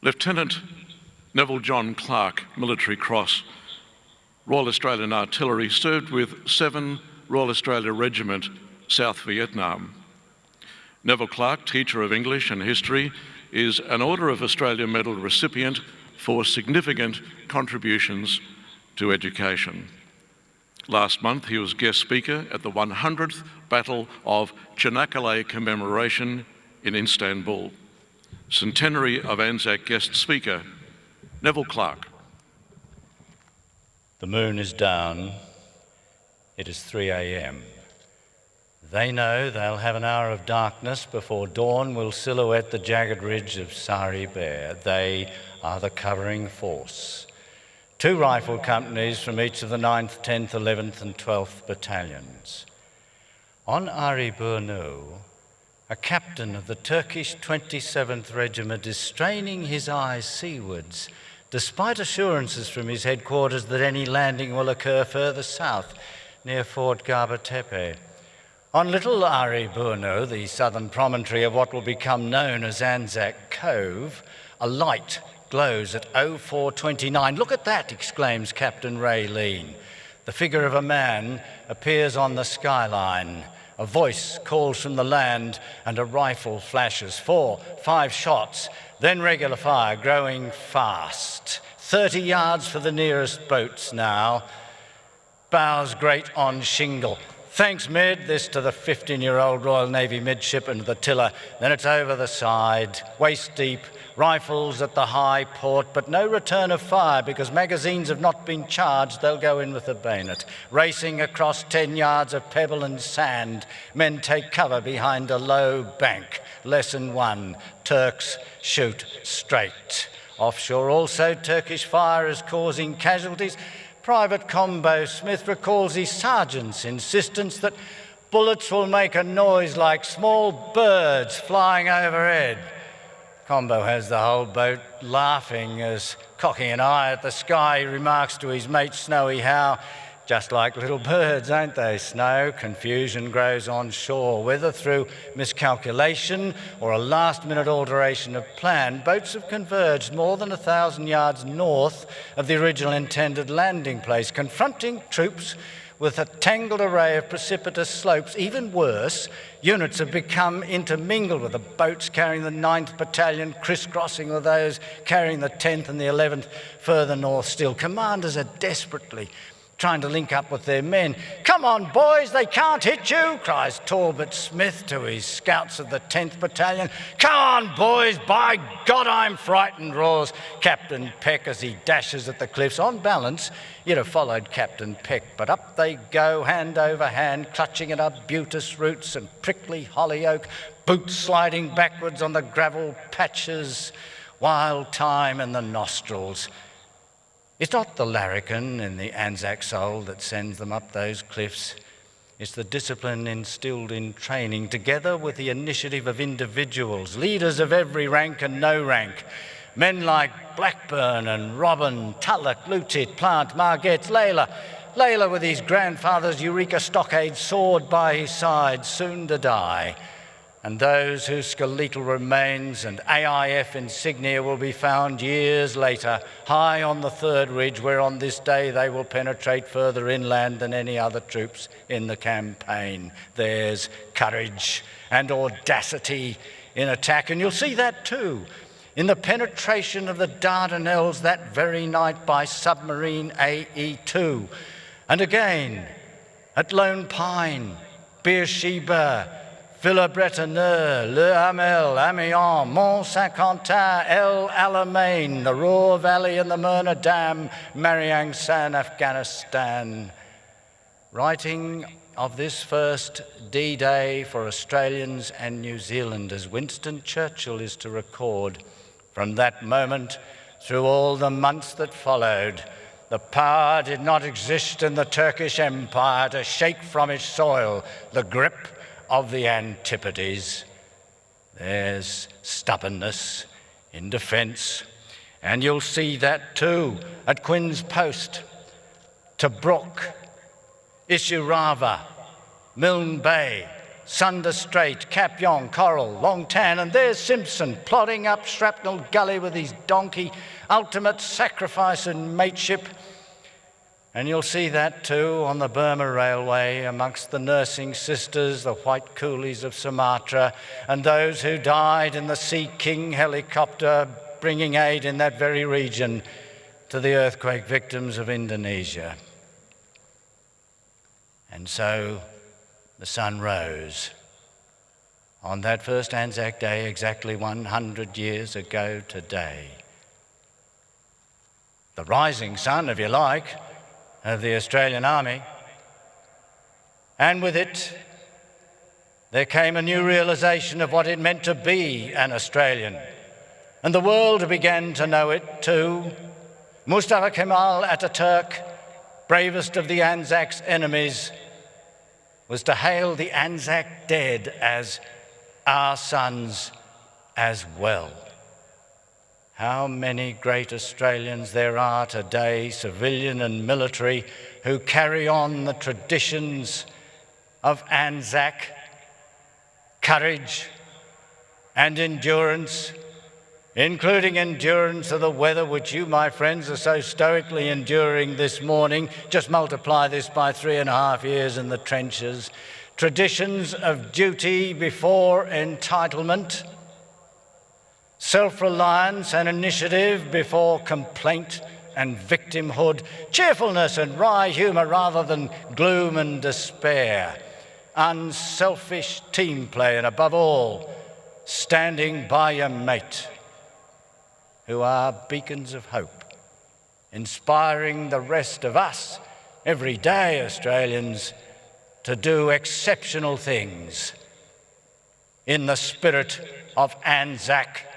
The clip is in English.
Lieutenant Neville John Clark, Military Cross, Royal Australian Artillery, served with 7 Royal Australia Regiment, South Vietnam. Neville Clark, teacher of English and history, is an Order of Australia Medal recipient for significant contributions to education. Last month, he was guest speaker at the 100th Battle of Çanakkale commemoration in Istanbul. Centenary of Anzac guest speaker, Neville Clark. The moon is down. It is 3 a.m. They know they'll have an hour of darkness before dawn will silhouette the jagged ridge of Sari Bair. They are the covering force. 2 rifle companies from each of the 9th, 10th, 11th and 12th battalions. On Ari Burnu, a captain of the Turkish 27th Regiment is straining his eyes seawards, despite assurances from his headquarters that any landing will occur further south, near Fort Gaba Tepe. On Little Ari Burnu, the southern promontory of what will become known as Anzac Cove, a light glows at 0429. "Look at that," exclaims Captain Ray Lean. The figure of a man appears on the skyline. A voice calls from the land and a rifle flashes. 4, 5 shots, then regular fire growing fast. 30 yards for the nearest boats now. Bows grate on shingle. "Thanks, Mid," this to the 15-year-old Royal Navy midshipman of the tiller. Then it's over the side, waist deep, rifles at the high port, but no return of fire because magazines have not been charged. They'll go in with the bayonet. Racing across 10 yards of pebble and sand, men take cover behind a low bank. Lesson 1, Turks shoot straight. Offshore also, Turkish fire is causing casualties. Private Combo Smith recalls his sergeant's insistence that bullets will make a noise like small birds flying overhead. Combo has the whole boat laughing as, cocking an eye at the sky, he remarks to his mate Snowy Howe, "Just like little birds, ain't they, Snow?" Confusion grows on shore. Whether through miscalculation or a last-minute alteration of plan, boats have converged more than 1,000 yards north of the original intended landing place, confronting troops with a tangled array of precipitous slopes. Even worse, units have become intermingled with the boats carrying the 9th Battalion, crisscrossing with those carrying the 10th and the 11th further north still. Commanders are desperately trying to link up with their men. "Come on, boys, they can't hit you," cries Talbot Smith to his scouts of the 10th Battalion. "Come on, boys, by God, I'm frightened," roars Captain Peck as he dashes at the cliffs. On balance, you'd have followed Captain Peck, but up they go, hand over hand, clutching at arbutus roots and prickly holly oak, boots sliding backwards on the gravel patches, wild thyme in the nostrils. It's not the larrikin in the Anzac soul that sends them up those cliffs. It's the discipline instilled in training, together with the initiative of individuals, leaders of every rank and no rank. Men like Blackburn and Robin, Tulloch, Lutit, Plant, Margetts, Layla with his grandfather's Eureka stockade sword by his side, soon to die. And those whose skeletal remains and AIF insignia will be found years later, high on the 3rd Ridge, where on this day they will penetrate further inland than any other troops in the campaign. There's courage and audacity in attack, and you'll see that too in the penetration of the Dardanelles that very night by submarine AE2. And again at Lone Pine, Beersheba, Villa-Bretonneux, Le Hamel, Amiens, Mont-Saint-Quentin, El Alamein, the Ruhr Valley and the Myrna Dam, Mariang San, Afghanistan. Writing of this first D-Day for Australians and New Zealanders, Winston Churchill is to record, "From that moment, through all the months that followed, the power did not exist in the Turkish Empire to shake from its soil the grip of the Antipodes." There's stubbornness in defence, and you'll see that too at Quinn's Post, Tobruk, Ishurava, Milne Bay, Sunder Strait, Cap Yon, Coral, Long Tan, and there's Simpson plodding up Shrapnel Gully with his donkey, ultimate sacrifice and mateship. And you'll see that too on the Burma Railway amongst the nursing sisters, the white coolies of Sumatra, and those who died in the Sea King helicopter bringing aid in that very region to the earthquake victims of Indonesia. And so the sun rose on that first Anzac Day exactly 100 years ago today. The rising sun, if you like, of the Australian Army. And with it, there came a new realisation of what it meant to be an Australian. And the world began to know it too. Mustafa Kemal Ataturk, bravest of the Anzac's enemies, was to hail the Anzac dead as our sons as well. How many great Australians there are today, civilian and military, who carry on the traditions of Anzac, courage and endurance, including endurance of the weather, which you, my friends, are so stoically enduring this morning. Just multiply this by 3.5 years in the trenches. Traditions of duty before entitlement, self-reliance and initiative before complaint and victimhood, cheerfulness and wry humour rather than gloom and despair, unselfish team play, and above all, standing by your mate, who are beacons of hope, inspiring the rest of us, everyday Australians, to do exceptional things in the spirit of Anzac